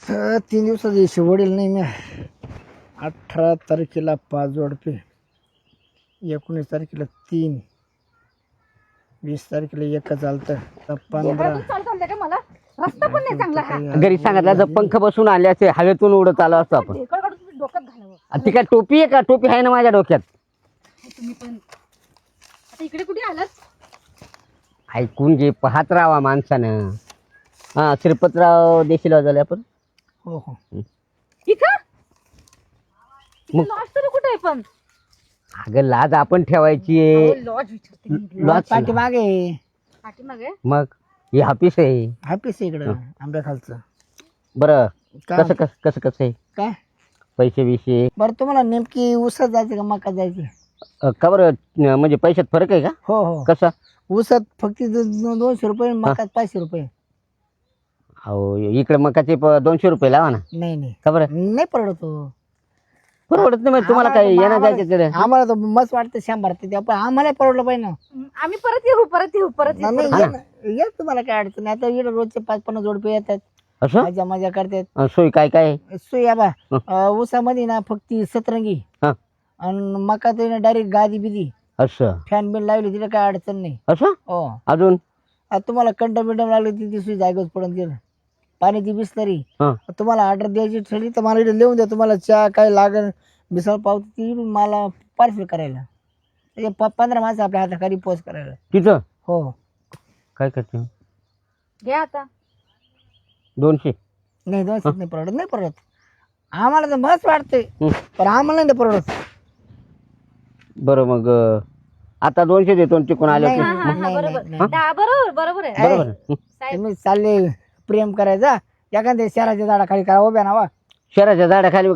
3 दिवसाचा हिशोब वडील नाही मी. 18 तारखेला 5 जोडपे, 19 तारखेला 3, 20 तारखेला 1 चालतं, 15 चालतं का मला रस्ता पण नाही चांगला हा. घरी सांगितलं जर पंख बसून आले असते हवेतून उडत आलो असतो आपण. ढेकळ काढून तुम्ही डोक्यात घालावं ती काय टोपी आहे का? टोपी आहे ना माझ्या डोक्यात. तुम्ही पण. आता इकडे कुठे आलात? ऐकून घे, पाहत राहावा माणसानं. हा, श्रीपतराव देशील झाले आपण. हो हो. इथं लॉज तरी कुठे आहे पण? अगं लाज आपण ठेवायची आहे. लॉज विचारते मी. लॉज पाठीमागे पाठीमागे मग हे ऑफिस आहे. ऑफिस आहे इकडं आंब्या खालचं. बरं काय? कसं आहे काय पैसे बिशे? बरं तुम्हाला नेमकी उसत जायचं का मका जायची? का बरं म्हणजे पैशात फरक आहे का? हो हो. कसा? उसत फक्त 200 रुपये, मकात 500 रुपये. हो, इकडे मकाचे 200 रुपये लावा ना. नाही नाही का बरं नाही परवडत हो. परवडत नाही मग तुम्हाला काय येणं जायचं तिकडे? आम्हाला तर मस्त वाटतं 100 ते पण आम्हाला परवडलं पाहिजे ना. आम्ही परत येऊ. नाही या तुम्हाला काय अडचण नाही. आता इकडे रोजचे 5-50 जोडपे येतात, असं मजा करतात. सोय काय काय आहे? सोया बा ऊसामध्ये ना फक्त सतरंगी हा. आणि मका तर डायरेक्ट गादी बिदी असं फॅन बिन लावली तिला काय अडचण नाही. असं हो. अजून आता तुम्हाला कंडम बिंडम लागली ती सुई जागेच पडून गेलं. पाण्याची बिसलरी हा. तुम्हाला ऑर्डर द्यायची ठरली तर मला इकडे लिहून द्या. तुम्हाला चहा काय लागेल मिसळ पावती ती मला पार्सल करायला. 15 माणसं आपल्या हाताखाली पोच करायला. तिथं हो. काय करते? घ्या आता. 200 नाही 200 नाही परवडत. नाही परवडत आम्हाला तर मस्त वाटतंय पण आम्हाला नाही परवडत. बरं मग आता 200 देतो आणि तिकडून आले नाही, होते. नाही, नाही, बरोबर नाही. बरोबर आहे. बरोबर आहे. तुम्ही चालले प्रेम करायचा एखाद्या शहराच्या झाडाखाली करा उभ्या नावा. शहराच्या झाडाखाली काय